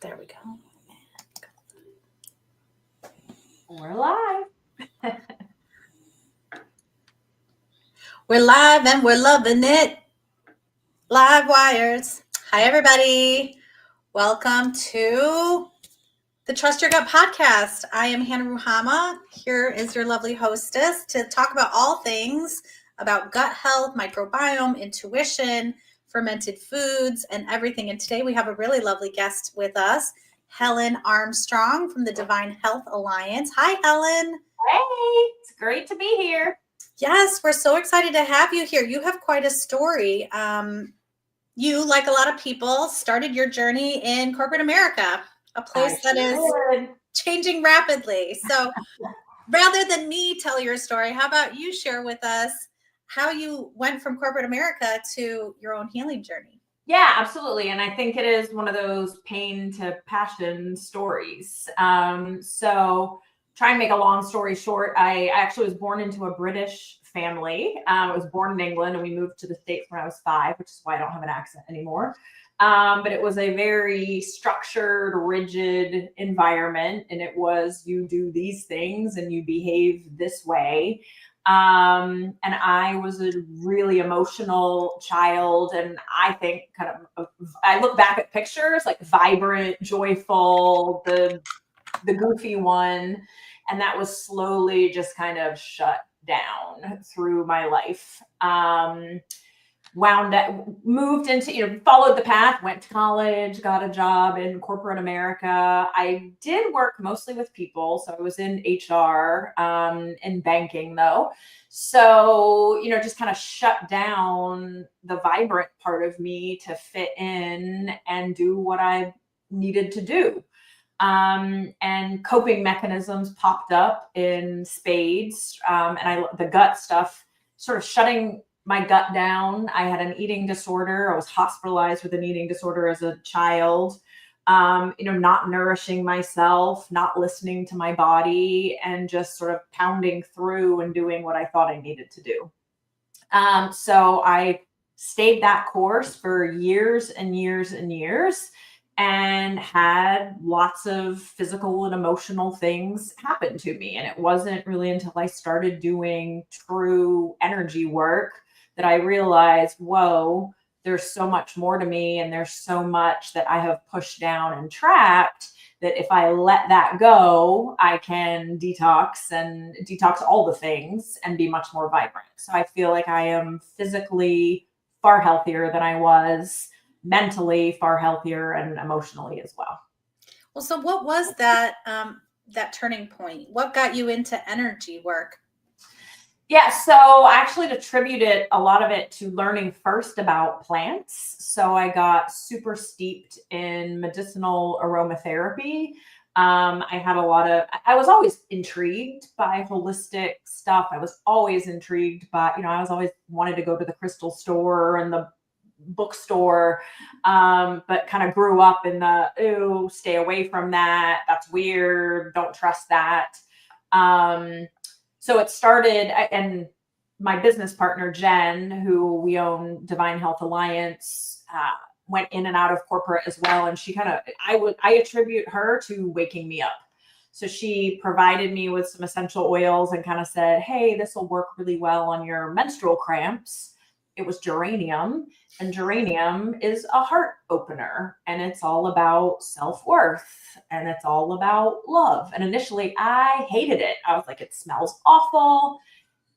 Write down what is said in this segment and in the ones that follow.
There we go. We're live. We're live and we're loving it. Live wires. Hi, everybody. Welcome to the Trust Your Gut podcast. I am Hannah Ruhamah. Here is your lovely hostess to talk about all things about gut health, microbiome, intuition, fermented foods, and everything. And today we have a really lovely guest with us, Helen Armstrong from the Divine Health Alliance. Hi, Helen. Hey, it's great to be here. Yes, we're so excited to have you here. You have quite a story. You, like a lot of people, started your journey in corporate America, a place that is changing rapidly. So rather than me tell your story, how about you share with us how you went from corporate America to your own healing journey? Yeah, absolutely. And I think it is one of those pain to passion stories. So try and make a long story short, I actually was born into a British family. I was born in England and we moved to the States when I was 5, which is why I don't have an accent anymore. But it was a very structured, rigid environment. And it was, you do these things and you behave this way. And I was a really emotional child. And I think I look back at pictures like vibrant, joyful, the goofy one. And that was slowly just kind of shut down through my life. Moved into, followed the path, went to college, got a job in corporate America. I did work mostly with people. So I was in HR, in banking though. So, just kind of shut down the vibrant part of me to fit in and do what I needed to do. And coping mechanisms popped up in spades. And the gut stuff, sort of shutting my gut down. I had an eating disorder. I was hospitalized with an eating disorder as a child. Not nourishing myself, not listening to my body, and just sort of pounding through and doing what I thought I needed to do. So I stayed that course for years and years and years, and had lots of physical and emotional things happen to me. And it wasn't really until I started doing true energy work that I realized, whoa, there's so much more to me. And there's so much that I have pushed down and trapped that if I let that go, I can detox all the things and be much more vibrant. So I feel like I am physically far healthier than I was, mentally far healthier, and emotionally as well. Well, so what was that turning point? What got you into energy work? Yeah, so I actually attributed a lot of it to learning first about plants. So I got super steeped in medicinal aromatherapy. I was always intrigued by holistic stuff. I was always intrigued by, I was always wanted to go to the crystal store and the bookstore, but kind of grew up in the, stay away from that. That's weird. Don't trust that. So it started, and my business partner, Jen, who we own Divine Health Alliance, went in and out of corporate as well. And I attribute her to waking me up. So she provided me with some essential oils and kind of said, hey, this will work really well on your menstrual cramps. It was geranium, and geranium is a heart opener, and it's all about self-worth, and it's all about love. And initially I hated it. I was like, it smells awful.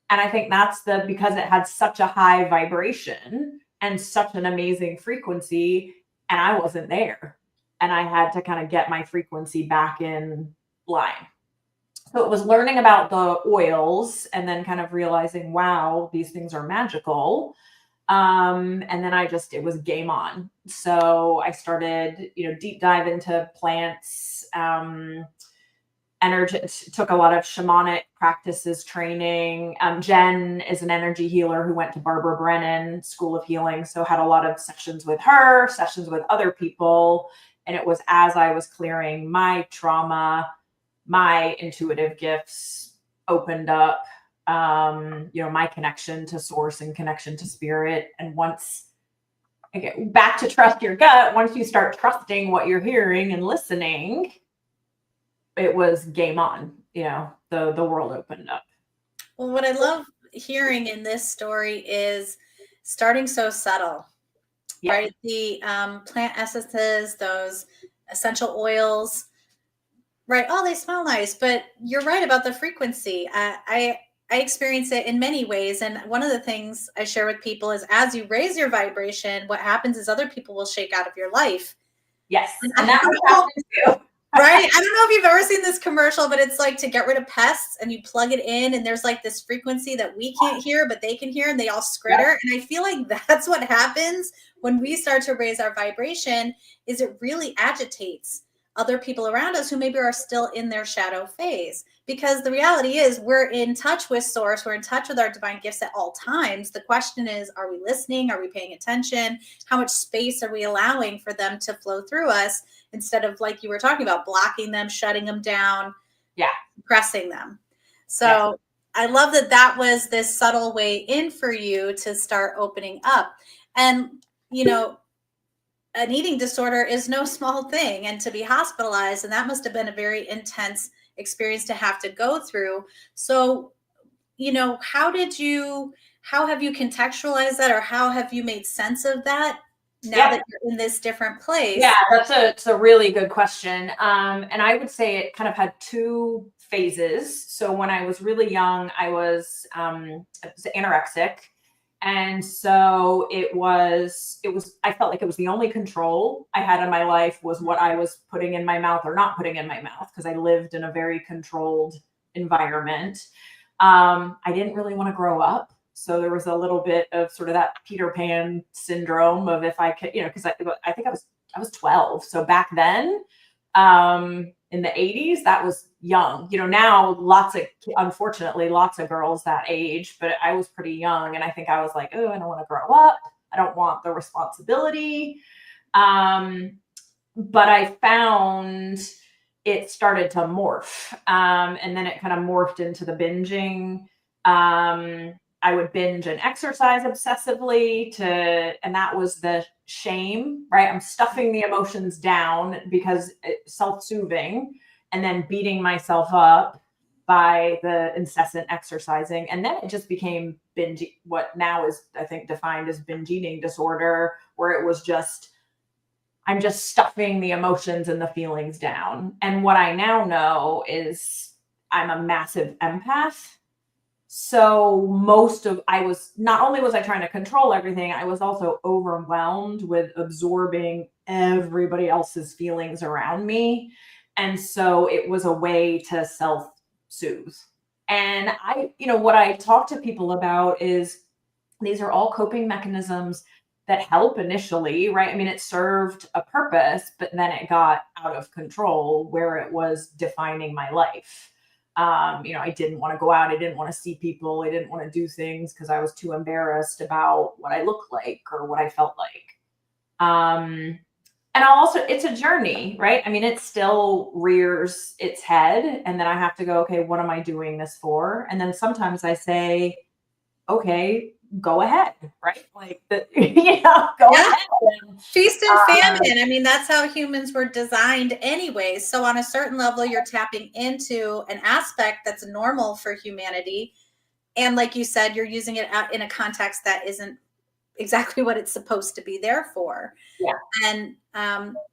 And I think that's because it had such a high vibration and such an amazing frequency, and I wasn't there. And I had to kind of get my frequency back in line. So it was learning about the oils and then kind of realizing, wow, these things are magical. And then it was game on. So I started, deep dive into plants, energy, took a lot of shamanic practices training. Jen is an energy healer who went to Barbara Brennan School of Healing. So had a lot of sessions with her, sessions with other people. And it was as I was clearing my trauma, my intuitive gifts opened up, my connection to source and connection to spirit. And once Okay, back to trust your gut. Once you start trusting what you're hearing and listening, it was game on. The world opened up. Well, what I love hearing in this story is starting so subtle, right? The plant essences, those essential oils, right? Oh, they smell nice, but you're right about the frequency. I experience it in many ways. And one of the things I share with people is as you raise your vibration, what happens is other people will shake out of your life. Yes. And that was happening too. Right? I don't know if you've ever seen this commercial, but it's like to get rid of pests and you plug it in and there's like this frequency that we can't hear, but they can hear and they all scritter. Yep. And I feel like that's what happens when we start to raise our vibration is it really agitates other people around us who maybe are still in their shadow phase. Because the reality is we're in touch with source, we're in touch with our divine gifts at all times. The question is, are we listening? Are we paying attention? How much space are we allowing for them to flow through us instead of, like you were talking about, blocking them, shutting them down, pressing them? So I love that that was this subtle way in for you to start opening up. And, an eating disorder is no small thing, and to be hospitalized, and that must have been a very intense experience to have to go through. So, how have you contextualized that, or how have you made sense of that now that you're in this different place? Yeah, that's a really good question. And I would say it kind of had two phases. So when I was really young, I was anorexic. And so I felt like it was the only control I had in my life was what I was putting in my mouth or not putting in my mouth, because I lived in a very controlled environment. I didn't really want to grow up. So there was a little bit of sort of that Peter Pan syndrome of if I could, because I think I was 12. So back then, in the 80s, that was young. Now unfortunately, lots of girls that age, but I was pretty young. And I think I was like, oh, I don't want to grow up. I don't want the responsibility. But I found it started to morph. And then it kind of morphed into the binging. I would binge and exercise obsessively and that was the shame, right? I'm stuffing the emotions down because it's self-soothing and then beating myself up by the incessant exercising. And then it just became binge, what now is, I think, defined as binge eating disorder, where it was just, I'm just stuffing the emotions and the feelings down. And what I now know is I'm a massive empath. So not only was I trying to control everything, I was also overwhelmed with absorbing everybody else's feelings around me. And so it was a way to self-soothe. And what I talk to people about is these are all coping mechanisms that help initially, right? I mean, it served a purpose, but then it got out of control where it was defining my life. I didn't want to go out. I didn't want to see people. I didn't want to do things because I was too embarrassed about what I looked like or what I felt like. And it's a journey, right? I mean, it still rears its head. And then I have to go, okay, what am I doing this for? And then sometimes I say, okay, go ahead, right? Like, go ahead. Feast and famine. I mean, that's how humans were designed anyway. So on a certain level, you're tapping into an aspect that's normal for humanity. And like you said, you're using it in a context that isn't exactly what it's supposed to be there for. Yeah. And,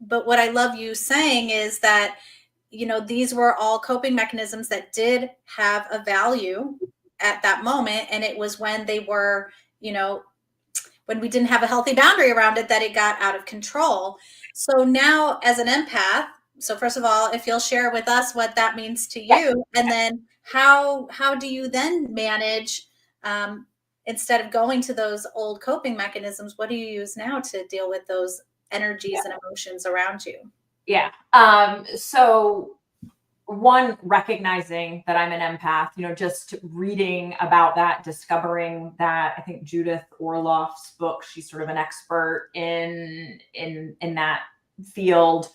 but what I love you saying is that, these were all coping mechanisms that did have a value at that moment. And it was when they were, when we didn't have a healthy boundary around it, that it got out of control. So now as an empath, so first of all, if you'll share with us what that means to you, and then how do you then manage, instead of going to those old coping mechanisms, what do you use now to deal with those energies and emotions around you? Yeah. So one, recognizing that I'm an empath, just reading about that, discovering that, I think Judith Orloff's book, she's sort of an expert in that field.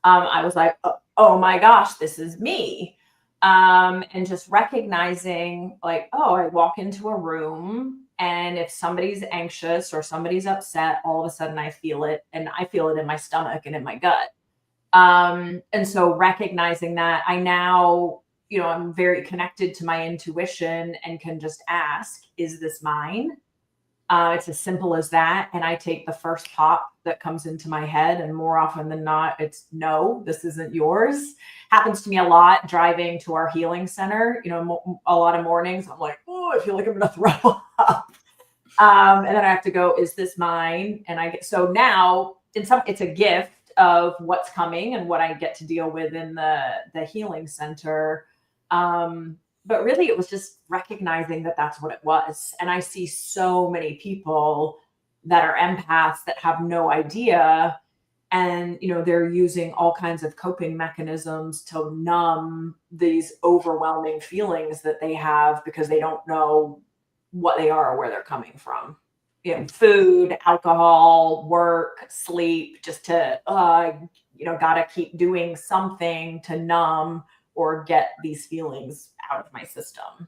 I was like, oh my gosh, this is me. And just recognizing like, oh, I walk into a room And if somebody's anxious or somebody's upset, all of a sudden I feel it, and I feel it in my stomach and in my gut. And so recognizing that, I now, I'm very connected to my intuition and can just ask, is this mine? It's as simple as that. And I take the first pop that comes into my head. And more often than not, it's no, this isn't yours. Happens to me a lot driving to our healing center. A lot of mornings I'm like, oh, I feel like I'm going to throw up. And then I have to go, is this mine? And so now it's a gift of what's coming and what I get to deal with in the healing center. But really it was just recognizing that that's what it was. And I see so many people that are empaths that have no idea. And, they're using all kinds of coping mechanisms to numb these overwhelming feelings that they have because they don't know what they are or where they're coming from. Food, alcohol, work, sleep, just to, gotta keep doing something to numb or get these feelings out of my system.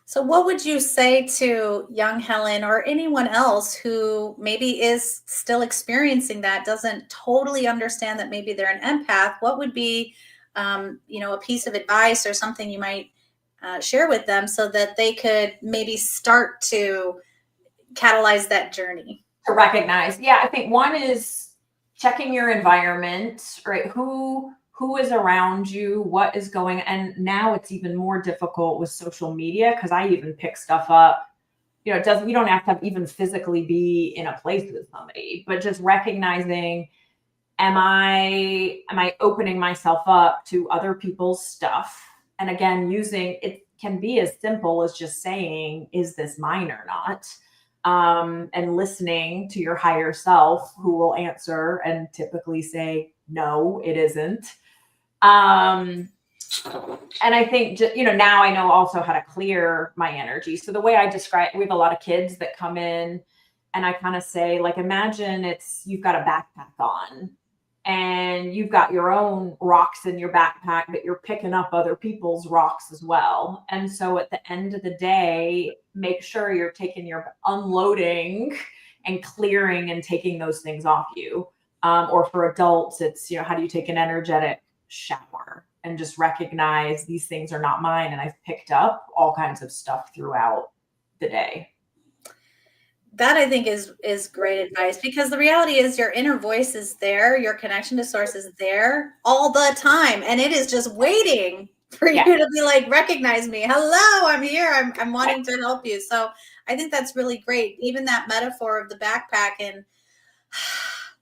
So what would you say to young Helen or anyone else who maybe is still experiencing that, doesn't totally understand that maybe they're an empath? What would be, a piece of advice or something you might share with them so that they could maybe start to catalyze that journey? To recognize. Yeah, I think one is checking your environment, right? Who is around you, what is going, and now it's even more difficult with social media because I even pick stuff up. You don't have to even physically be in a place with somebody, but just recognizing, am I opening myself up to other people's stuff? And again, using it can be as simple as just saying, is this mine or not? And listening to your higher self, who will answer and typically say, no, it isn't. And I think, now I know also how to clear my energy. So the way I describe, we have a lot of kids that come in and I kind of say, like, imagine you've got a backpack on and you've got your own rocks in your backpack, but you're picking up other people's rocks as well. And so at the end of the day, make sure you're unloading and clearing and taking those things off you. Or for adults, it's, how do you take an energetic shower and just recognize these things are not mine. And I've picked up all kinds of stuff throughout the day. That I think is great advice, because the reality is your inner voice is there. Your connection to source is there all the time. And it is just waiting for you to be like, recognize me. Hello, I'm here. I'm wanting to help you. So I think that's really great. Even that metaphor of the backpack, and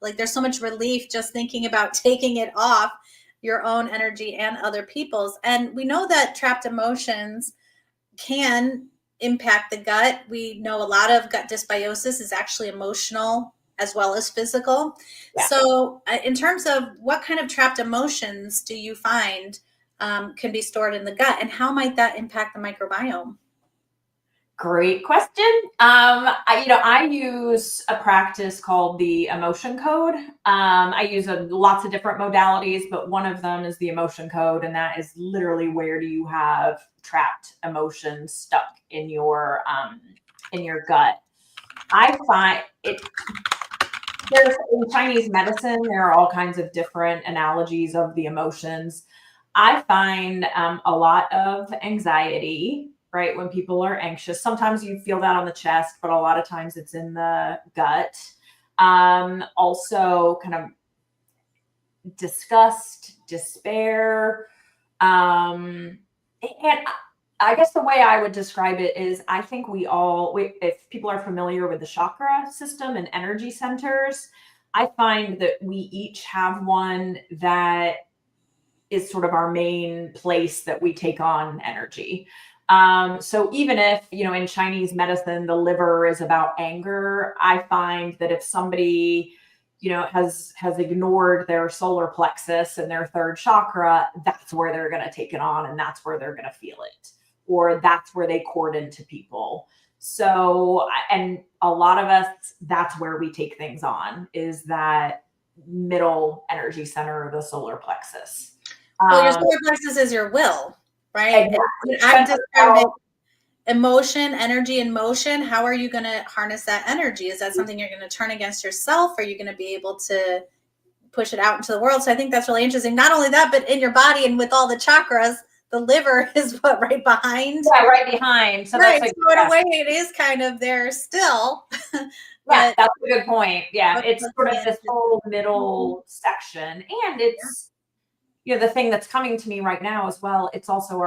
like, there's so much relief just thinking about taking it off your own energy and other people's. And we know that trapped emotions can impact the gut. We know a lot of gut dysbiosis is actually emotional as well as physical. Yeah. So in terms of what kind of trapped emotions do you find can be stored in the gut, and how might that impact the microbiome? Great question. I use a practice called the emotion code. I use lots of different modalities, but one of them is the emotion code. And that is literally, where do you have trapped emotions stuck in your gut? I find in Chinese medicine, there are all kinds of different analogies of the emotions. I find a lot of anxiety, right? When people are anxious, sometimes you feel that on the chest, but a lot of times it's in the gut. Also kind of disgust, despair. And I guess the way I would describe it is, I think if people are familiar with the chakra system and energy centers, I find that we each have one that is sort of our main place that we take on energy. So even if, in Chinese medicine, the liver is about anger, I find that if somebody, has ignored their solar plexus and their third chakra, that's where they're going to take it on, and that's where they're going to feel it, or that's where they cord into people. So, and a lot of us, that's where we take things on, is that middle energy center of the solar plexus. Well, your solar plexus is your will, right? Exactly. I describe it emotion, energy and motion, how are you going to harness that energy? Is that something you're going to turn against yourself? Are you going to be able to push it out into the world? So I think that's really interesting. Not only that, but in your body and with all the chakras, the liver is what, right behind? Yeah, right behind. So right. that's So in a way, it is kind of there still. Yeah, that's a good point. Yeah, it's sort of again, this whole middle section. And it's, you know, the thing that's coming to me right now as well, it's also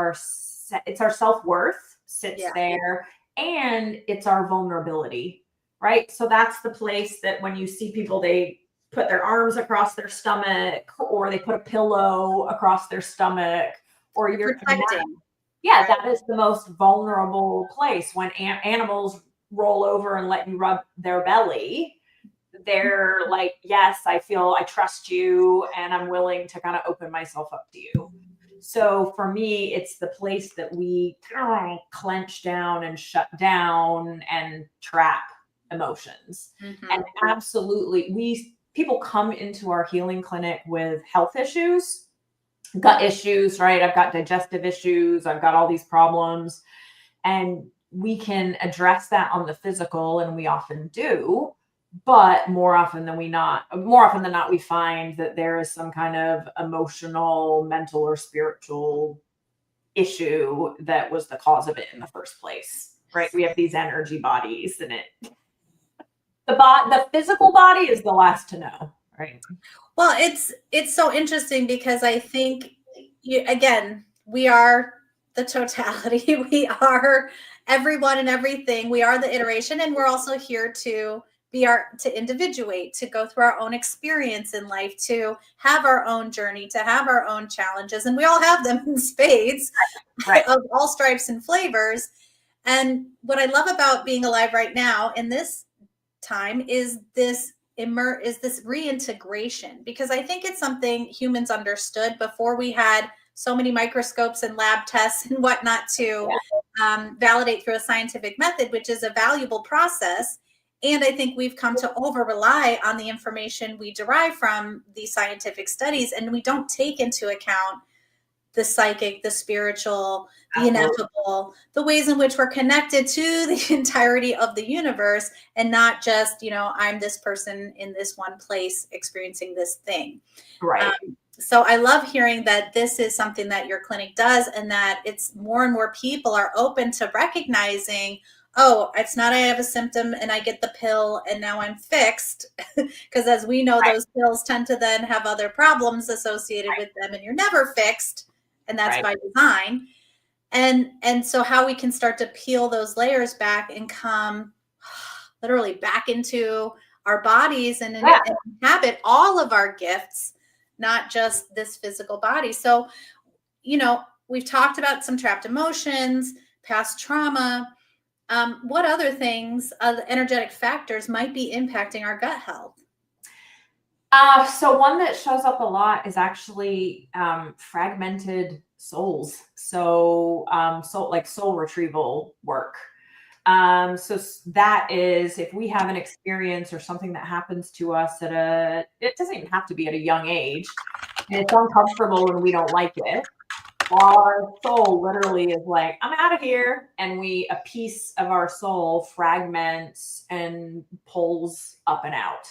it's our self-worth sits there, and it's our vulnerability, right? So that's the place that when you see people, they put their arms across their stomach, or they put a pillow across their stomach, or you're protecting. Yeah, that is the most vulnerable place. When animals roll over and let you rub their belly, they're like, yes, I trust you, and I'm willing to kind of open myself up to you. So for me, it's the place that we clench down and shut down and trap emotions. And absolutely, people come into our healing clinic with health issues, gut issues, right? I've got digestive issues, I've got all these problems, and we can address that on the physical, and we often do. But more often than not, we find that there is some kind of emotional, mental, or spiritual issue that was the cause of it in the first place, right? We have these energy bodies, and the physical body is the last to know, right? Well, it's so interesting because I think again, we are the totality. We are everyone and everything. We are the iteration, and we're also here to to individuate, to go through our own experience in life, to have our own journey, to have our own challenges, and we all have them in spades, right. of all stripes and flavors. And what I love about being alive right now in this time is this reintegration, because I think it's something humans understood before we had so many microscopes and lab tests and whatnot to validate through a scientific method, which is a valuable process. And I think we've come to over rely on the information we derive from these scientific studies, and we don't take into account the psychic, the spiritual, the ineffable, the ways in which we're connected to the entirety of the universe, and not just, I'm this person in this one place experiencing this thing. Right. So I love hearing that this is something that your clinic does, and that it's more and more people are open to recognizing, oh, it's not I have a symptom and I get the pill and now I'm fixed. Because as we know, those pills tend to then have other problems associated with them, and you're never fixed. And that's by design. And so how we can start to peel those layers back and come literally back into our bodies and inhabit all of our gifts, not just this physical body. So, we've talked about some trapped emotions, past trauma. What other things, energetic factors might be impacting our gut health? So one that shows up a lot is actually fragmented souls. So soul retrieval work. So that is, if we have an experience or something that happens to us it doesn't even have to be at a young age, and it's uncomfortable and we don't like it, our soul literally is like, I'm out of here. And a piece of our soul fragments and pulls up and out.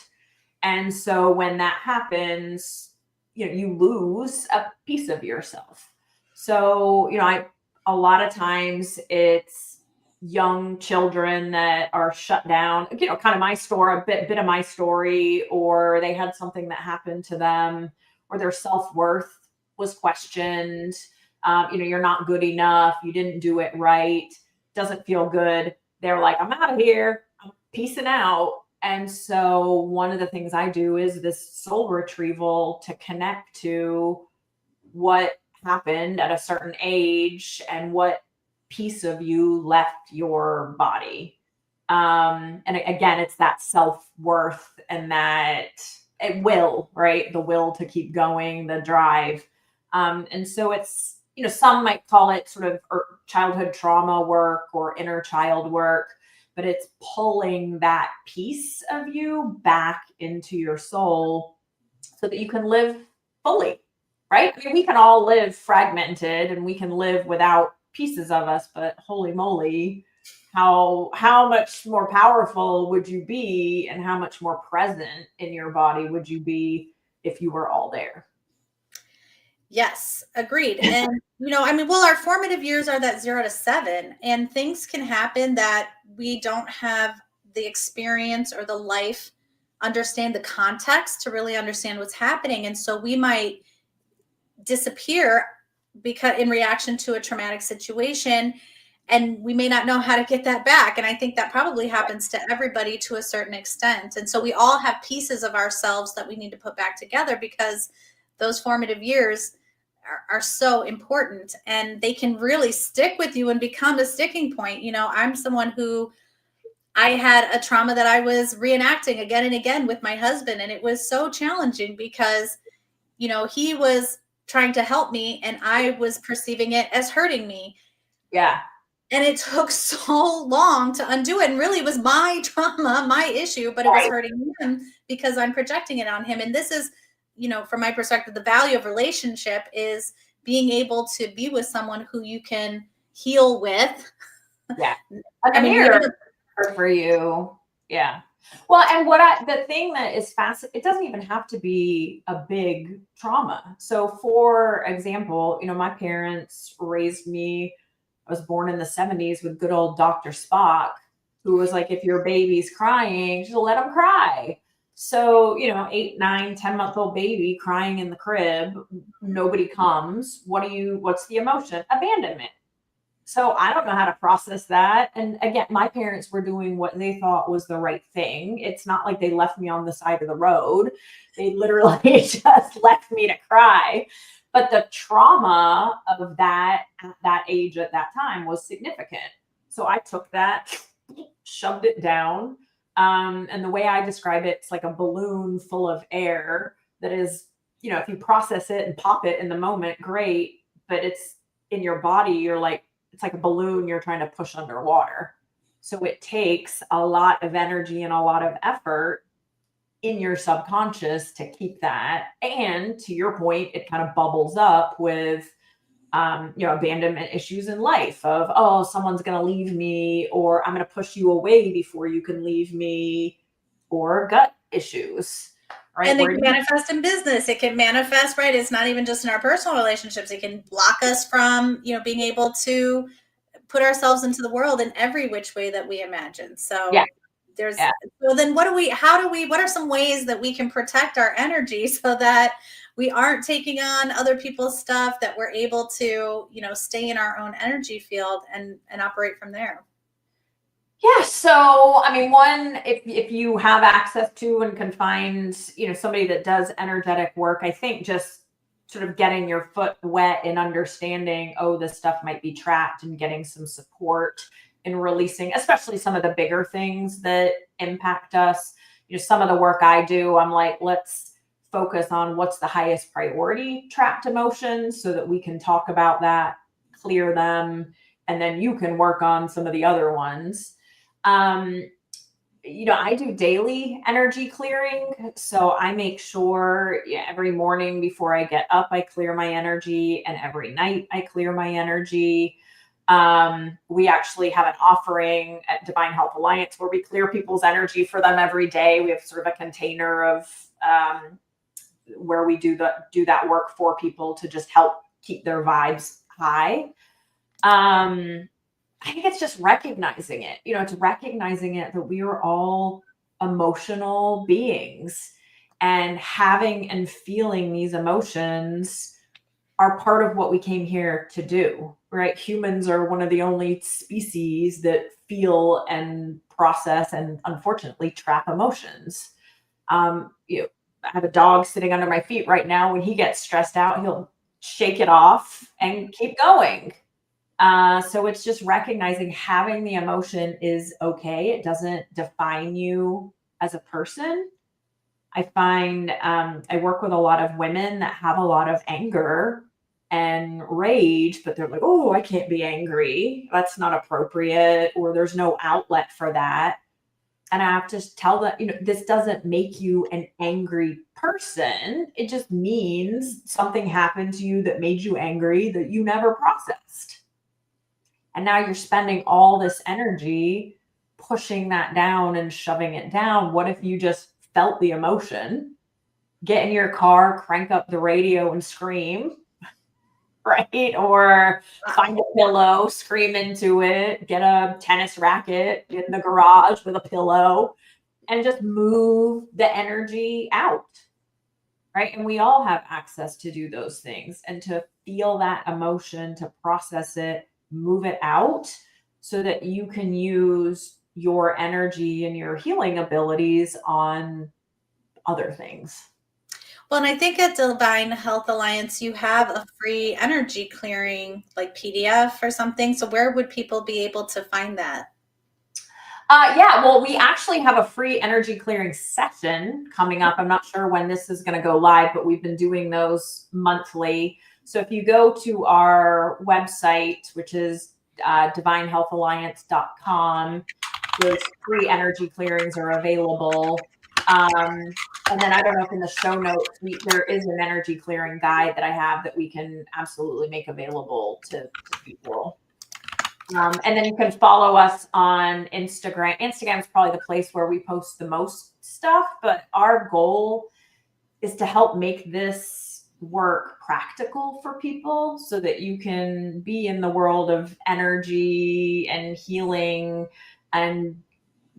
And so when that happens, you lose a piece of yourself. So, a lot of times it's young children that are shut down, kind of my story, a bit of my story, or they had something that happened to them, or their self-worth was questioned. You're not good enough. You didn't do it right. Doesn't feel good. They're like, I'm out of here. I'm peacing out. And so one of the things I do is this soul retrieval to connect to what happened at a certain age and what piece of you left your body. And again, it's that self-worth and that will, right? The will to keep going, the drive. And so it's, some might call it sort of childhood trauma work or inner child work, but it's pulling that piece of you back into your soul so that you can live fully, right? I mean, we can all live fragmented and we can live without pieces of us, but holy moly, how much more powerful would you be, and how much more present in your body would you be if you were all there? Yes, agreed. And, I mean, well, our formative years are that 0 to 7, and things can happen that we don't have the experience or the life, understand the context to really understand what's happening. And so we might disappear because in reaction to a traumatic situation, and we may not know how to get that back. And I think that probably happens to everybody to a certain extent. And so we all have pieces of ourselves that we need to put back together, because those formative years are so important, and they can really stick with you and become a sticking point. I'm someone who, I had a trauma that I was reenacting again and again with my husband, and it was so challenging because he was trying to help me and I was perceiving it as hurting me. Yeah. And it took so long to undo it. And really, it was my trauma, my issue, but it was hurting him because I'm projecting it on him. And this is, from my perspective, the value of relationship is being able to be with someone who you can heal with. Yeah. Like a mirror for you. Yeah. Well, and the thing that is fascinating, it doesn't even have to be a big trauma. So for example, my parents raised me, I was born in the 70s with good old Dr. Spock, who was like, if your baby's crying, just let them cry. So, 8, 9, 10-month-old baby crying in the crib, nobody comes. What's the emotion? Abandonment. So I don't know how to process that. And again, my parents were doing what they thought was the right thing. It's not like they left me on the side of the road. They literally just left me to cry. But the trauma of that at that age, at that time, was significant. So I took that, shoved it down. And the way I describe it, it's like a balloon full of air that is, if you process it and pop it in the moment, great. But it's in your body, you're like, it's like a balloon you're trying to push underwater. So it takes a lot of energy and a lot of effort in your subconscious to keep that. And to your point, it kind of bubbles up with, abandonment issues in life of, oh, someone's going to leave me, or I'm going to push you away before you can leave me, or gut issues. Right? And it can manifest in business. It can manifest, right? It's not even just in our personal relationships. It can block us from, being able to put ourselves into the world in every which way that we imagine. So so then what are some ways that we can protect our energy so that we aren't taking on other people's stuff, that we're able to, stay in our own energy field and operate from there? Yeah. So, I mean, one, if you have access to and can find, somebody that does energetic work, I think just sort of getting your foot wet and understanding, oh, this stuff might be trapped, and getting some support in releasing, especially some of the bigger things that impact us. Some of the work I do, I'm like, let's focus on what's the highest priority trapped emotions so that we can talk about that, clear them, and then you can work on some of the other ones. I do daily energy clearing. So I make sure every morning before I get up, I clear my energy, and every night I clear my energy. We actually have an offering at Divine Health Alliance where we clear people's energy for them every day. We have sort of a container of where we do that work for people to just help keep their vibes high. I think it's just recognizing it. It's recognizing it that we are all emotional beings, and having and feeling these emotions are part of what we came here to do, right? Humans are one of the only species that feel and process and, unfortunately, trap emotions. I have a dog sitting under my feet right now. When he gets stressed out, he'll shake it off and keep going. So it's just recognizing having the emotion is okay. It doesn't define you as a person. I find I work with a lot of women that have a lot of anger and rage, but they're like, oh, I can't be angry. That's not appropriate, or there's no outlet for that. And I have to tell them, this doesn't make you an angry person. It just means something happened to you that made you angry that you never processed. And now you're spending all this energy pushing that down and shoving it down. What if you just felt the emotion, get in your car, crank up the radio and scream, right? Or find a pillow, scream into it, get a tennis racket in the garage with a pillow, and just move the energy out, right? And we all have access to do those things and to feel that emotion, to process it, move it out so that you can use your energy and your healing abilities on other things. Well, and I think at Divine Health Alliance, you have a free energy clearing, like PDF or something. So where would people be able to find that? Yeah, well, we actually have a free energy clearing session coming up. I'm not sure when this is going to go live, but we've been doing those monthly. So if you go to our website, which is divinehealthalliance.com, those free energy clearings are available. And then I don't know if in the show notes, there is an energy clearing guide that I have that we can absolutely make available to people. And then you can follow us on Instagram. Instagram is probably the place where we post the most stuff, but our goal is to help make this work practical for people so that you can be in the world of energy and healing and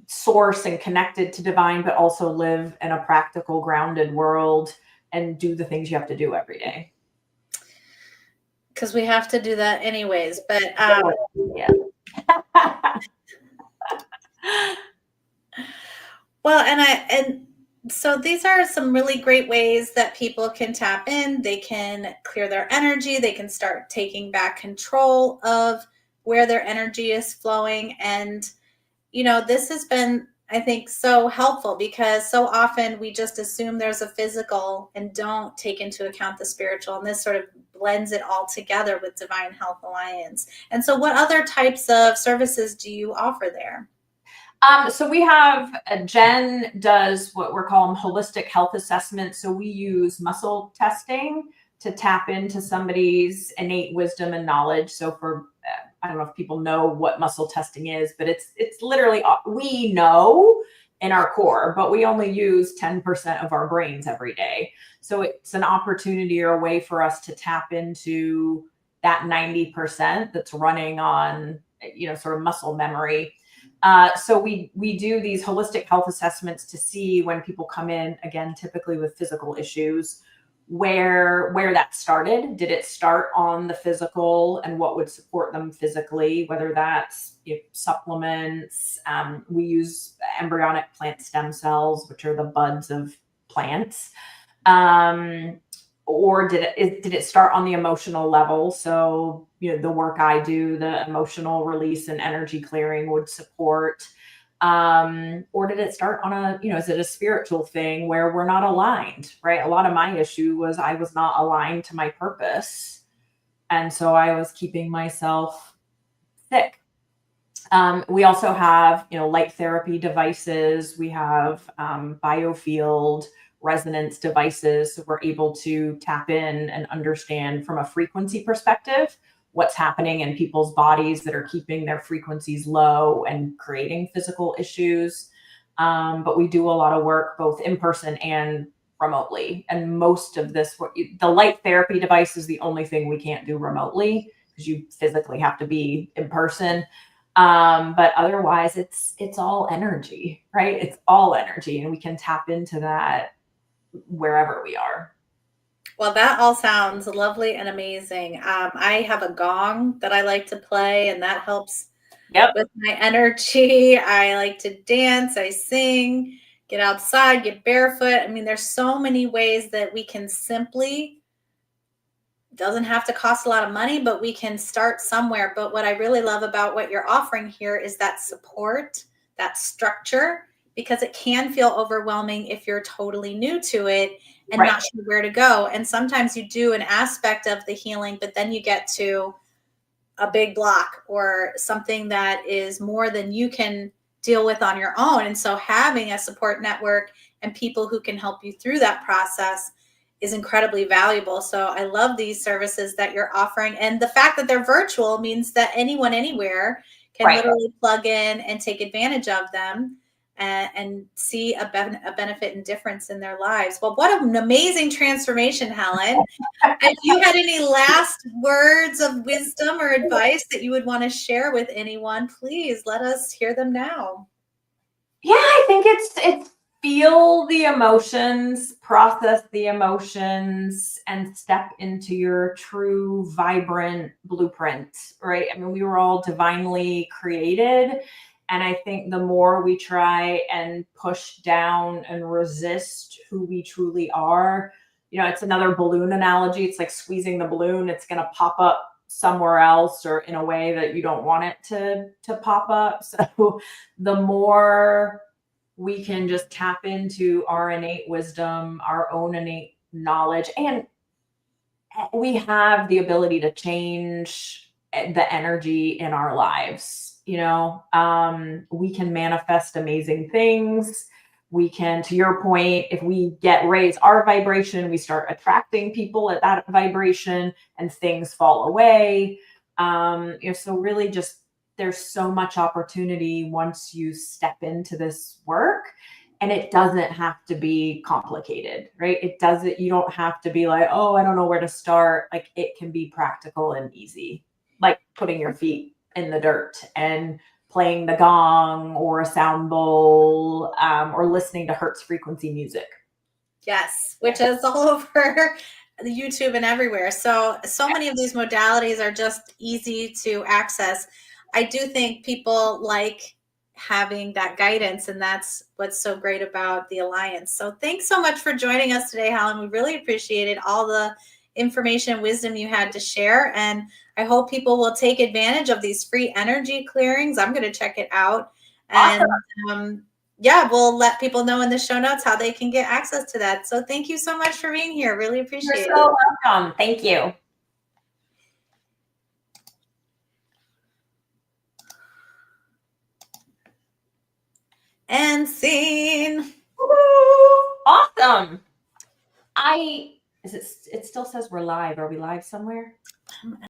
source and connected to divine, but also live in a practical, grounded world and do the things you have to do every day. Because we have to do that anyways. But yeah. Well, and so these are some really great ways that people can tap in. They can clear their energy. They can start taking back control of where their energy is flowing. And, you know, this has been, I think, so helpful because so often we just assume there's a physical and don't take into account the spiritual. And this sort of blends it all together with Divine Health Alliance. And so what other types of services do you offer there? So we have Jen does what we're calling holistic health assessments. So we use muscle testing to tap into somebody's innate wisdom and knowledge. So for I don't know if people know what muscle testing is, but it's literally we know in our core, but we only use 10% of our brains every day. So it's an opportunity or a way for us to tap into that 90% that's running on, you know, sort of muscle memory. So we do these holistic health assessments to see when people come in, again, typically with physical issues, where that started. Did it start on the physical and what would support them physically, whether that's supplements. We use embryonic plant stem cells, which are the buds of plants. Or did it start on the emotional level? So, you know, the work I do, the emotional release and energy clearing would support. Or did it start on a, you know, is it a spiritual thing where we're not aligned, right? A lot of my issue was I was not aligned to my purpose. And so I was keeping myself sick. We also have, you know, light therapy devices. We have biofield resonance devices. So we're able to tap in and understand from a frequency perspective what's happening in people's bodies that are keeping their frequencies low and creating physical issues. But we do a lot of work both in person and remotely. And most of this, the light therapy device is the only thing we can't do remotely because you physically have to be in person. But otherwise it's all energy, right? It's all energy, and we can tap into that wherever we are. Well, that all sounds lovely and amazing. I have a gong that I like to play, and that helps with my energy. I like to dance, I sing, get outside, get barefoot. I mean, there's so many ways that we can simply, doesn't have to cost a lot of money, but we can start somewhere. But what I really love about what you're offering here is that support, that structure, because it can feel overwhelming if you're totally new to it and not sure where to go. And sometimes you do an aspect of the healing, but then you get to a big block or something that is more than you can deal with on your own. And so having a support network and people who can help you through that process is incredibly valuable. So I love these services that you're offering. And the fact that they're virtual means that anyone, anywhere can literally plug in and take advantage of them and see a benefit and difference in their lives. Well, what an amazing transformation, Helen. If you had any last words of wisdom or advice that you would want to share with anyone, please let us hear them now. Yeah, I think it's feel the emotions, process the emotions, and step into your true vibrant blueprint, right? I mean, we were all divinely created. And I think the more we try and push down and resist who we truly are, it's another balloon analogy. It's like squeezing the balloon. It's going to pop up somewhere else or in a way that you don't want it to pop up. So the more we can just tap into our innate wisdom, our own innate knowledge, and we have the ability to change the energy in our lives. We can manifest amazing things. We can, to your point, if we raise our vibration, we start attracting people at that vibration and things fall away. So really just there's so much opportunity once you step into this work, and it doesn't have to be complicated, right? You don't have to be like, oh, I don't know where to start. Like, it can be practical and easy, like putting your feet in the dirt and playing the gong or a sound bowl, or listening to Hertz frequency music. Yes, which is all over the YouTube and everywhere. So many of these modalities are just easy to access. I do think people like having that guidance, and that's what's so great about the Alliance. So thanks so much for joining us today, Helen. We really appreciated all the information and wisdom you had to share, and I hope people will take advantage of these free energy clearings. I'm going to check it out. And Awesome. yeah, we'll let people know in the show notes how they can get access to that. So thank you so much for being here. Really appreciate it. You're so welcome. Thank you. And scene. Woo-hoo! Awesome. It still says we're live. Are we live somewhere?